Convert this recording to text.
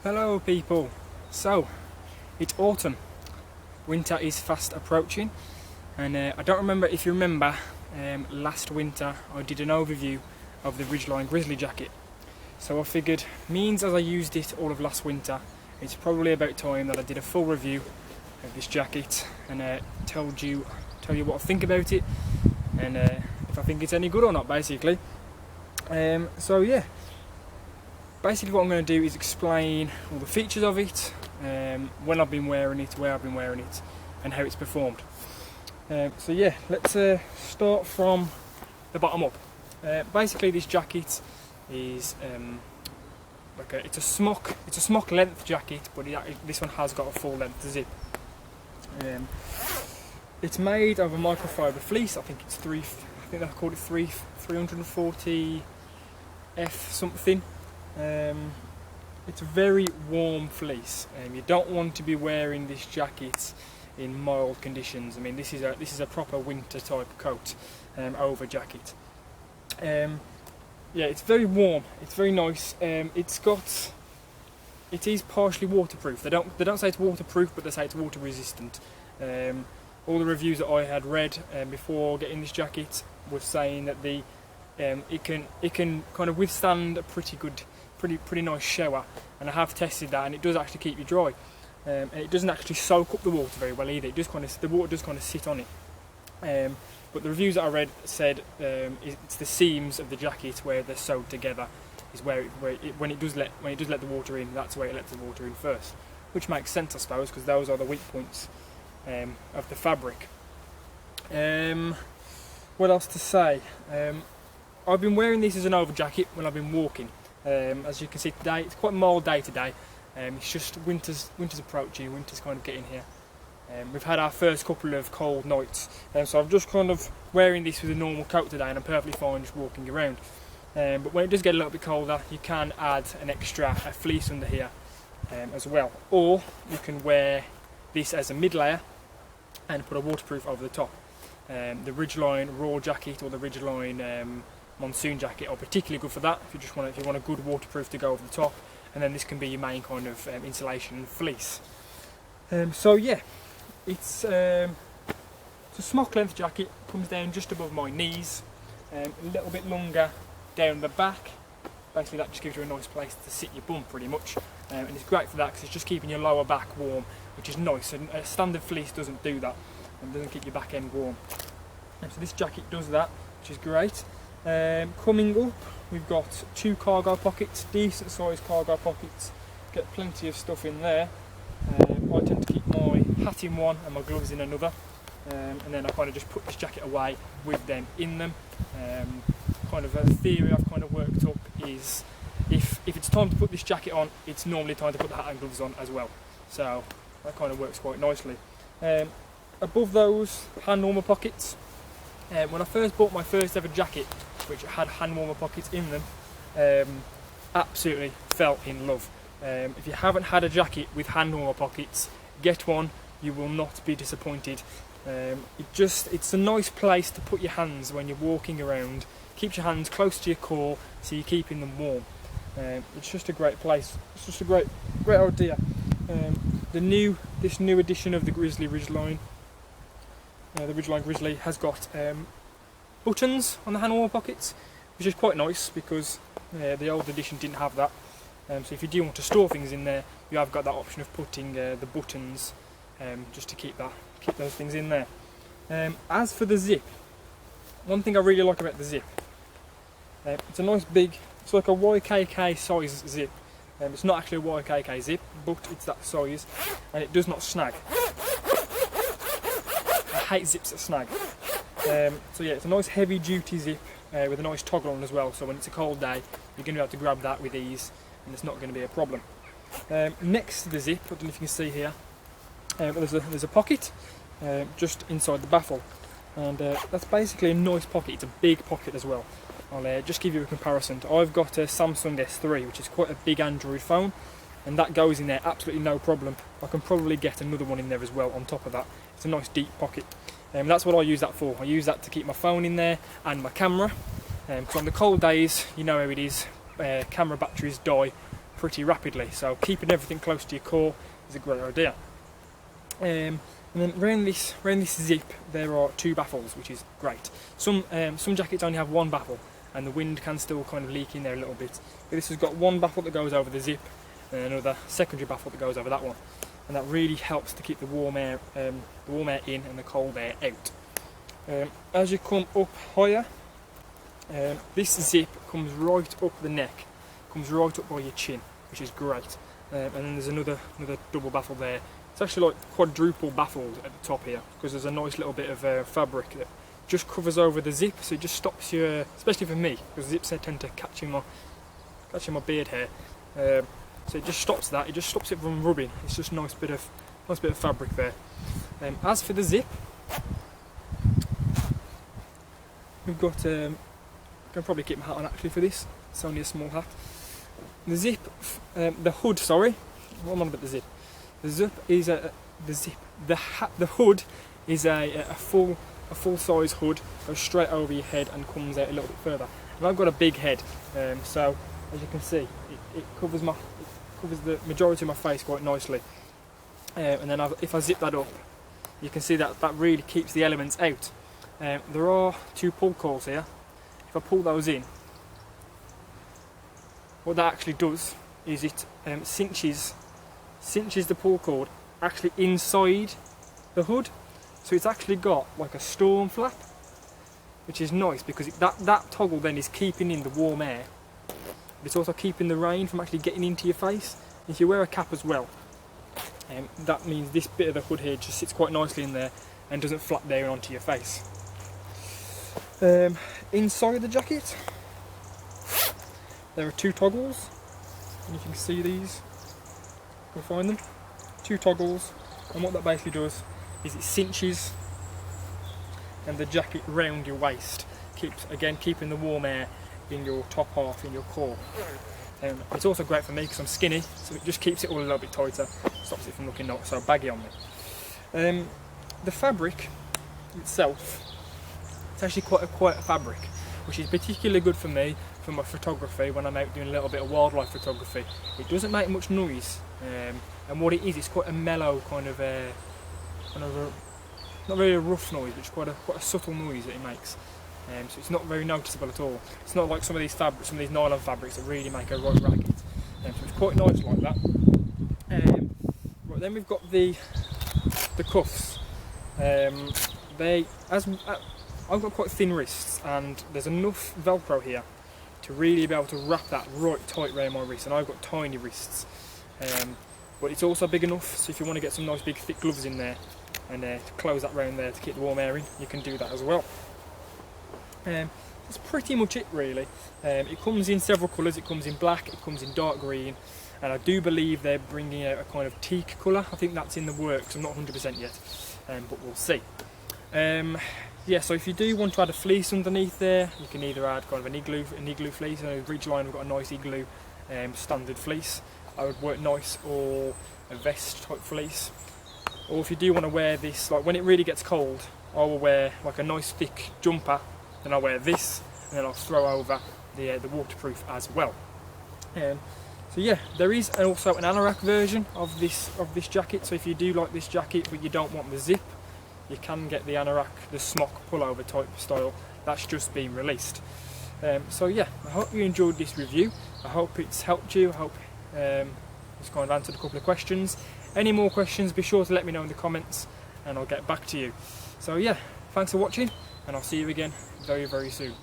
Hello people, so it's autumn, winter is fast approaching, and I don't remember if you remember last winter I did an overview of the Ridgeline Grizzly Jacket, so I figured means as I used it all of last winter, it's probably about time that I did a full review of this jacket and tell you what I think about it and if I think it's any good or not basically. So yeah. Basically what I'm going to do is explain all the features of it, when I've been wearing it, where I've been wearing it and how it's performed. So yeah, let's start from the bottom up. Basically this jacket is it's a smock length jacket, but this one has got a full length zip. It's made of a microfiber fleece. I think they called it 340 F something. It's a very warm fleece. You don't want to be wearing this jacket in mild conditions. I mean, this is a proper winter type coat over jacket. Yeah, it's very warm. It's very nice. It is partially waterproof. They don't say it's waterproof, but they say it's water resistant. All the reviews that I had read before getting this jacket was saying that it can kind of withstand a pretty nice shower, and I have tested that, and it does actually keep you dry, and it doesn't actually soak up the water very well either. The water does kind of sit on it. But the reviews that I read said it's the seams of the jacket where they're sewed together is when it does let the water in. That's where it lets the water in first, which makes sense, I suppose, because those are the weak points of the fabric. What else to say? I've been wearing this as an over jacket when I've been walking. As you can see today, it's quite a mild day today. It's just winter's approaching, winter's kind of getting here. We've had our first couple of cold nights, so I'm just kind of wearing this with a normal coat today, and I'm perfectly fine just walking around. But when it does get a little bit colder, you can add a fleece under here as well, or you can wear this as a mid layer and put a waterproof over the top. The Ridgeline Raw jacket or the Ridgeline monsoon jacket are particularly good for that. If you want a good waterproof to go over the top, and then this can be your main kind of insulation and fleece. So yeah, it's a smock length jacket. Comes down just above my knees, a little bit longer down the back. Basically that just gives you a nice place to sit your bum pretty much, and it's great for that because it's just keeping your lower back warm, which is nice. And a standard fleece doesn't do that, and doesn't keep your back end warm. So this jacket does that, which is great. Coming up, we've got 2 cargo pockets, decent sized cargo pockets, get plenty of stuff in there. I tend to keep my hat in one and my gloves in another, and then I kind of just put this jacket away with them in them. Kind of a theory I've kind of worked up is if it's time to put this jacket on, it's normally time to put the hat and gloves on as well, so that kind of works quite nicely. Above those hand warmer pockets, when I first bought my first ever jacket, which had hand warmer pockets in them, absolutely fell in love. If you haven't had a jacket with hand warmer pockets, get one. You will not be disappointed. It's a nice place to put your hands when you're walking around. Keeps your hands close to your core, so you're keeping them warm. It's just a great place. It's just a great idea. This new edition of the Grizzly Ridgeline, the Ridgeline Grizzly, has got buttons on the hand warmer pockets, which is quite nice because the old edition didn't have that. So if you do want to store things in there, you have got that option of putting the buttons just to keep those things in there. As for the zip, one thing I really like about the zip, it's a nice big, it's like a YKK size zip. It's not actually a YKK zip, but it's that size, and it does not snag. I hate zips that snag. So yeah, it's a nice heavy duty zip with a nice toggle on as well, so when it's a cold day you're going to be able to grab that with ease and it's not going to be a problem. Next to the zip, I don't know if you can see here, there's a pocket just inside the baffle, and that's basically a nice pocket. It's a big pocket as well. I'll just give you a comparison. I've got a Samsung S3, which is quite a big Android phone, and that goes in there absolutely no problem. I can probably get another one in there as well on top of that. It's a nice deep pocket. That's what I use that for. I use that to keep my phone in there and my camera, because on the cold days, you know how it is, camera batteries die pretty rapidly. So keeping everything close to your core is a great idea. And then around this zip there are 2 baffles, which is great. Some jackets only have 1 baffle, and the wind can still kind of leak in there a little bit. But this has got 1 baffle that goes over the zip, and another secondary baffle that goes over that one, and that really helps to keep the warm air in and the cold air out. As you come up higher, this zip comes right up the neck, comes right up by your chin, which is great. And then there's another double baffle there. It's actually like quadruple baffled at the top here, because there's a nice little bit of fabric that just covers over the zip, so it just stops you, especially for me, because zips tend to catch in my beard hair. So it just stops that. It just stops it from rubbing. It's just a nice bit of fabric there. As for the zip, we've got. I can probably keep my hat on actually for this. It's only a small hat. The zip, the hood. Sorry, what am I on about the zip? The zip is the hood is a full size hood, goes straight over your head and comes out a little bit further. And I've got a big head, so as you can see, it covers the majority of my face quite nicely. And then if I zip that up, you can see that really keeps the elements out. There are 2 pull cords here. If I pull those in, what that actually does is it cinches the pull cord actually inside the hood, so it's actually got like a storm flap, which is nice because that toggle then is keeping in the warm air, but it's also keeping the rain from actually getting into your face. If you wear a cap as well, that means this bit of the hood here just sits quite nicely in there and doesn't flap down onto your face. Inside the jacket there are 2 toggles, and you can see these. You'll find them. 2 toggles, and what that basically does is it cinches and the jacket round your waist, keeping the warm air in your top half, in your core. It's also great for me because I'm skinny, so it just keeps it all a little bit tighter, stops it from looking not so baggy on me. The fabric itself, it's actually quite a fabric, which is particularly good for me for my photography when I'm out doing a little bit of wildlife photography. It doesn't make much noise, and what it is, it's quite a mellow kind of not really a rough noise, but it's quite a subtle noise that it makes. So it's not very noticeable at all. It's not like some of these nylon fabrics that really make a right racket. So it's quite nice like that. Right, then we've got the cuffs. I've got quite thin wrists, and there's enough Velcro here to really be able to wrap that right tight around my wrist, and I've got tiny wrists. But it's also big enough, so if you want to get some nice big thick gloves in there and to close that round there to keep the warm air in, you can do that as well. That's pretty much it really. It comes in several colours. It comes in black, it comes in dark green, and I do believe they're bringing out a kind of teak colour. I think that's in the works. I'm not 100% yet, but we'll see. Yeah, so if you do want to add a fleece underneath there, you can either add kind of an igloo fleece. I know Ridgeline have got a nice igloo standard fleece. I would work nice, or a vest type fleece. Or if you do want to wear this, like when it really gets cold, I will wear like a nice thick jumper. Then I'll wear this, and then I'll throw over the waterproof as well. So yeah, there is also an anorak version of this jacket. So if you do like this jacket but you don't want the zip, you can get the anorak, the smock pullover type style. That's just been released. So yeah, I hope you enjoyed this review. I hope it's helped you. I hope it's kind of answered a couple of questions. Any more questions, be sure to let me know in the comments and I'll get back to you. So yeah, thanks for watching, and I'll see you again very, very soon.